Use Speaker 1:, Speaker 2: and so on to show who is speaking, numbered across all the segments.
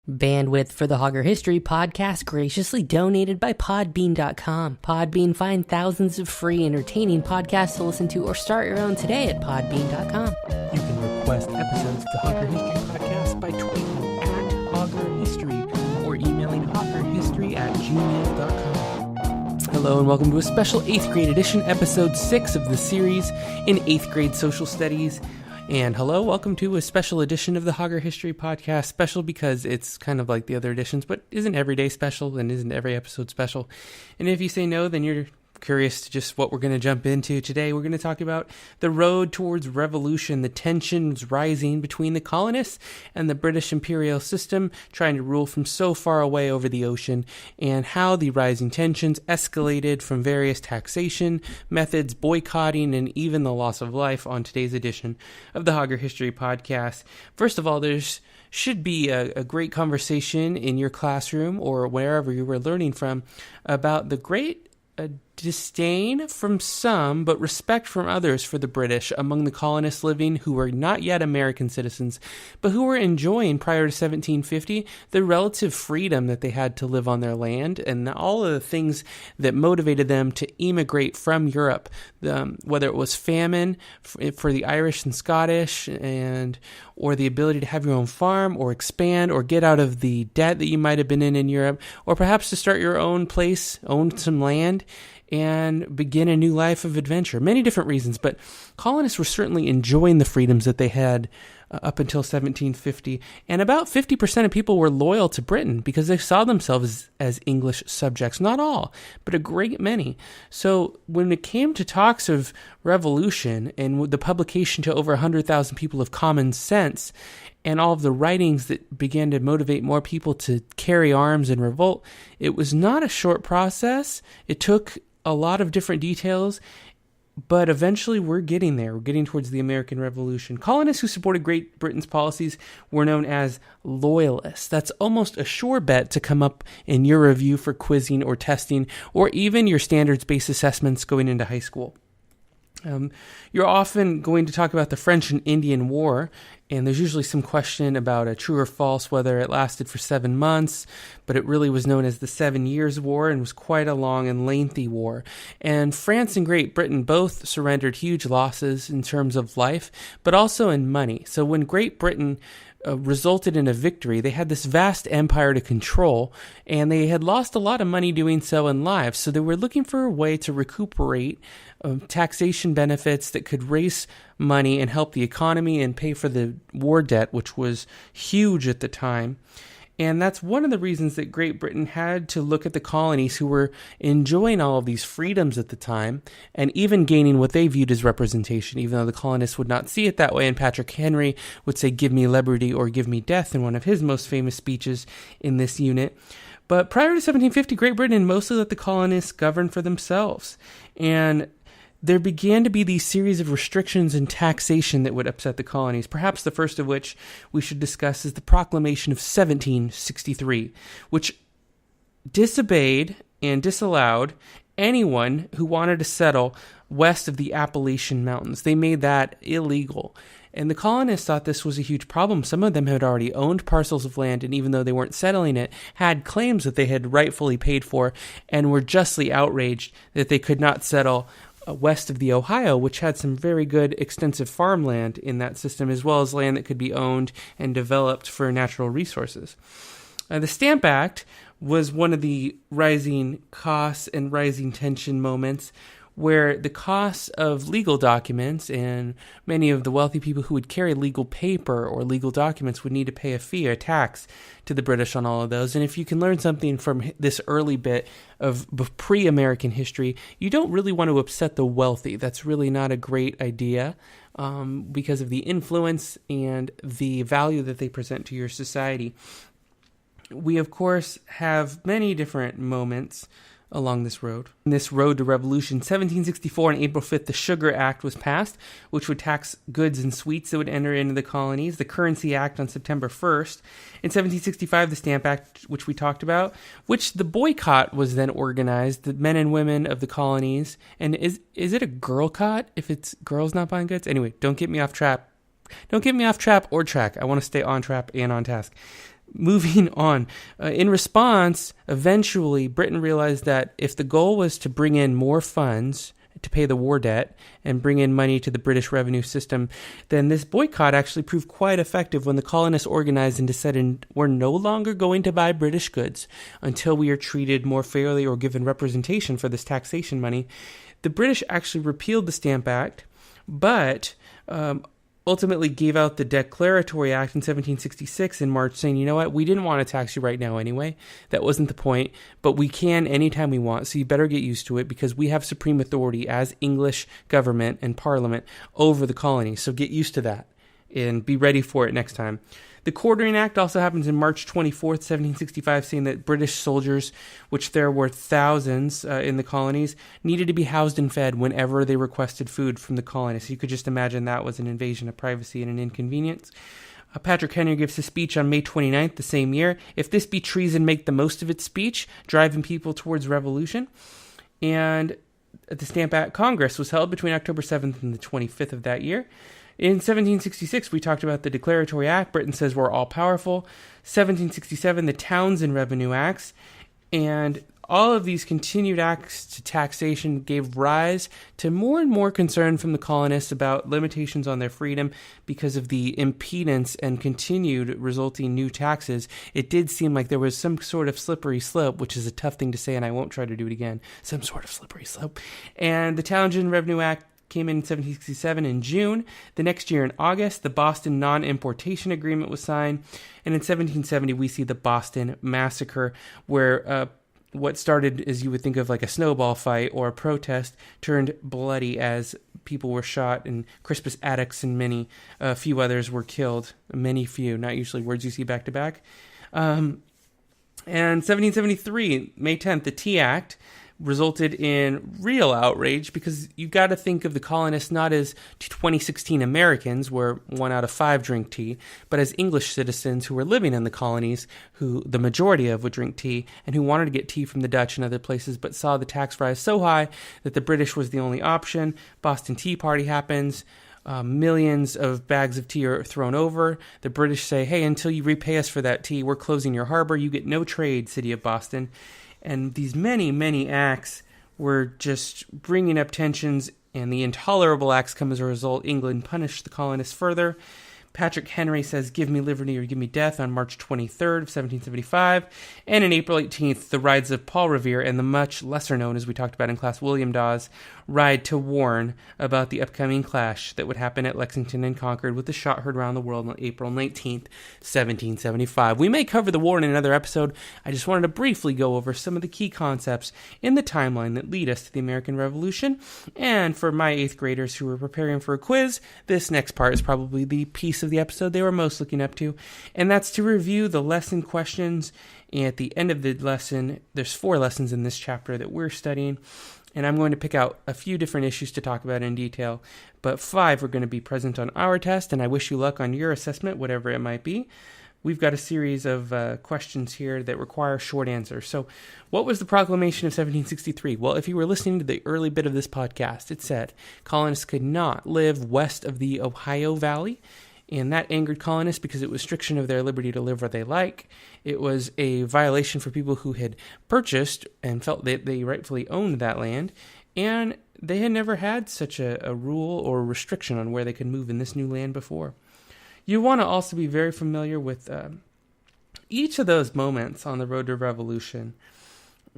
Speaker 1: Bandwidth for the Hauger History Podcast graciously donated by Podbean.com. Podbean, find thousands of free, entertaining podcasts to listen to or start your own today at Podbean.com.
Speaker 2: You can request episodes of the Hauger History Podcast by tweeting at Hauger History or emailing haugerhistory@gmail.com. Hello and welcome to a special 8th grade edition, episode 6 of the series in 8th grade social studies. And hello, welcome to a special edition of the Hauger History Podcast. Special because it's kind of like the other editions, but isn't every day special and isn't every episode special? And if you say no, then you're curious to just what we're going to jump into today. We're going to talk about the road towards revolution, the tensions rising between the colonists and the British imperial system, trying to rule from so far away over the ocean, and how the rising tensions escalated from various taxation methods, boycotting, and even the loss of life on today's edition of the Hauger History Podcast. First of all, there's should be a great conversation in your classroom or wherever you were learning from about the great disdain from some, but respect from others for the British among the colonists living who were not yet American citizens, but who were enjoying prior to 1750 the relative freedom that they had to live on their land and all of the things that motivated them to emigrate from Europe, whether it was famine for the Irish and Scottish, or the ability to have your own farm or expand or get out of the debt that you might have been in Europe, or perhaps to start your own place, own some land, and begin a new life of adventure. Many different reasons, but colonists were certainly enjoying the freedoms that they had up until 1750. And about 50% of people were loyal to Britain because they saw themselves as English subjects. Not all, but a great many. So when it came to talks of revolution and the publication to over 100,000 people of Common Sense, and all of the writings that began to motivate more people to carry arms and revolt, it was not a short process. It took a lot of different details, but eventually we're getting there. We're getting towards the American Revolution. Colonists who supported Great Britain's policies were known as Loyalists. That's almost a sure bet to come up in your review for quizzing or testing, or even your standards-based assessments going into high school. You're often going to talk about the French and Indian War, and there's usually some question about a true or false, whether it lasted for 7 months, but it really was known as the 7 Years' War and was quite a long and lengthy war. And France and Great Britain both surrendered huge losses in terms of life, but also in money. So when Great Britain resulted in a victory, they had this vast empire to control, and they had lost a lot of money doing so in lives. So they were looking for a way to recuperate taxation benefits that could raise money and help the economy and pay for the war debt, which was huge at the time. And that's one of the reasons that Great Britain had to look at the colonies who were enjoying all of these freedoms at the time and even gaining what they viewed as representation, even though the colonists would not see it that way. And Patrick Henry would say, "Give me liberty or give me death," in one of his most famous speeches in this unit. But prior to 1750, Great Britain mostly let the colonists govern for themselves. And there began to be these series of restrictions and taxation that would upset the colonies, perhaps the first of which we should discuss is the Proclamation of 1763, which disobeyed and disallowed anyone who wanted to settle west of the Appalachian Mountains. They made that illegal. And the colonists thought this was a huge problem. Some of them had already owned parcels of land, and even though they weren't settling it, had claims that they had rightfully paid for, and were justly outraged that they could not settle west of the Ohio, which had some very good extensive farmland in that system, as well as land that could be owned and developed for natural resources. The Stamp Act was one of the rising costs and rising tension moments where the costs of legal documents, and many of the wealthy people who would carry legal paper or legal documents would need to pay a fee, a tax to the British on all of those. And if you can learn something from this early bit of pre-American history, you don't really want to upset the wealthy. That's really not a great idea because of the influence and the value that they present to your society. We, of course, have many different moments along this road. In this road to revolution, 1764 on April 5th, the Sugar Act was passed, which would tax goods and sweets that would enter into the colonies. The Currency Act on September 1st. In 1765, the Stamp Act, which we talked about, which the boycott was then organized, the men and women of the colonies. And is it a girl cot if it's girls not buying goods? Anyway, don't get me off track. Don't get me off track or track. I want to stay on track and on task. moving on. In response, eventually, Britain realized that if the goal was to bring in more funds to pay the war debt and bring in money to the British revenue system, then this boycott actually proved quite effective when the colonists organized and decided we're no longer going to buy British goods until we are treated more fairly or given representation for this taxation money. The British actually repealed the Stamp Act, but ultimately gave out the Declaratory Act in 1766 in March, saying, you know what, we didn't want to tax you right now anyway. That wasn't the point, but we can anytime we want, so you better get used to it because we have supreme authority as English government and parliament over the colonies. So get used to that and be ready for it next time. The Quartering Act also happens in March 24th, 1765, saying that British soldiers, which there were thousands in the colonies, needed to be housed and fed whenever they requested food from the colonists. You could just imagine that was an invasion of privacy and an inconvenience. Patrick Henry gives a speech on May 29th the same year. If this be treason, make the most of its speech, driving people towards revolution. And the Stamp Act Congress was held between October 7th and the 25th of that year. In 1766, we talked about the Declaratory Act. Britain says we're all-powerful. 1767, the Townshend Revenue Acts. And all of these continued acts to taxation gave rise to more and more concern from the colonists about limitations on their freedom because of the impedance and continued resulting new taxes. It did seem like there was some sort of slippery slope, which is a tough thing to say, and I won't try to do it again. Some sort of slippery slope. And the Townshend Revenue Act came in 1767 in June. The next year in August, the Boston Non-Importation Agreement was signed. And in 1770, we see the Boston Massacre, where what started as you would think of like a snowball fight or a protest turned bloody as people were shot and Crispus Attucks and a few others were killed. Few, not usually words you see back to back. And 1773, May 10th, the Tea Act resulted in real outrage because you've got to think of the colonists not as 2016 Americans, where 1 out of 5 drink tea, but as English citizens who were living in the colonies, who the majority of would drink tea, and who wanted to get tea from the Dutch and other places, but saw the tax rise so high that the British was the only option. Boston Tea Party happens. Millions of bags of tea are thrown over. The British say, hey, until you repay us for that tea, we're closing your harbor. You get no trade, city of Boston. And these many, many acts were just bringing up tensions, and the intolerable acts come as a result. England punished the colonists further. Patrick Henry says, give me liberty or give me death on March 23rd of 1775. And on April 18th, the rides of Paul Revere and the much lesser known, as we talked about in class, William Dawes, ride to warn about the upcoming clash that would happen at Lexington and Concord, with the shot heard around the world on April 19th, 1775. We may cover the war in another episode. I just wanted to briefly go over some of the key concepts in the timeline that lead us to the American Revolution. And for my 8th graders who were preparing for a quiz, this next part is probably the piece of the episode they were most looking up to, and that's to review the lesson questions. And at the end of the lesson, there's 4 lessons in this chapter that we're studying, and I'm going to pick out a few different issues to talk about in detail, but 5 are going to be present on our test, and I wish you luck on your assessment, whatever it might be. We've got a series of questions here that require short answers. So what was the proclamation of 1763? Well, if you were listening to the early bit of this podcast, it said colonists could not live west of the Ohio Valley, and that angered colonists because it was restriction of their liberty to live where they like. It was a violation for people who had purchased and felt that they rightfully owned that land, and they had never had such a rule or restriction on where they could move in this new land before. You want to also be very familiar with each of those moments on the road to revolution.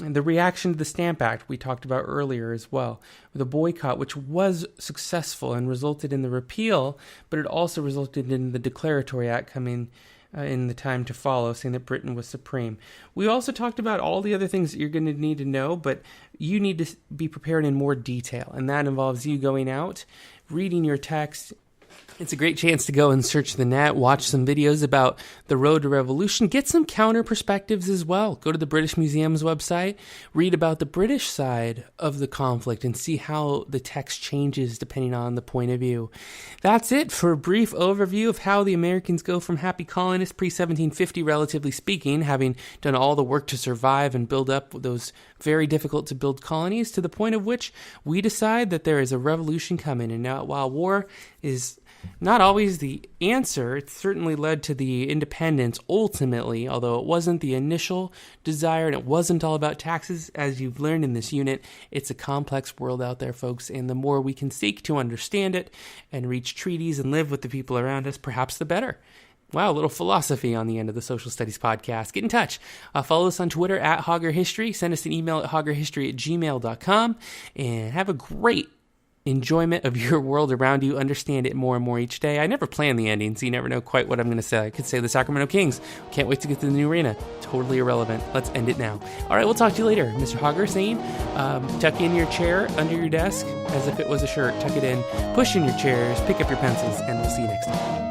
Speaker 2: And the reaction to the Stamp Act we talked about earlier as well. The boycott, which was successful and resulted in the repeal, but it also resulted in the Declaratory Act coming in the time to follow, saying that Britain was supreme. We also talked about all the other things that you're going to need to know, but you need to be prepared in more detail. And that involves you going out, reading your text. It's a great chance to go and search the net, watch some videos about the road to revolution, get some counter perspectives as well. Go to the British Museum's website, read about the British side of the conflict, and see how the text changes depending on the point of view. That's it for a brief overview of how the Americans go from happy colonists pre-1750, relatively speaking, having done all the work to survive and build up those very difficult to build colonies, to the point of which we decide that there is a revolution coming. And now, while war is not always the answer. It certainly led to the independence ultimately, although it wasn't the initial desire and it wasn't all about taxes. As you've learned in this unit, it's a complex world out there, folks, and the more we can seek to understand it and reach treaties and live with the people around us, perhaps the better. Wow, a little philosophy on the end of the Social Studies podcast. Get in touch. Follow us on Twitter at Hauger History. Send us an email at haugerhistory@gmail.com, and have a great enjoyment of your world around you. Understand it more and more each day. I never plan the ending, so you never know quite what I'm going to say. I could say the Sacramento Kings. Can't wait to get to the new arena. Totally irrelevant. Let's end it now. All right, we'll talk to you later. Mr. Hauger saying, tuck in your chair under your desk as if it was a shirt. Tuck it in. Push in your chairs. Pick up your pencils, and we'll see you next time.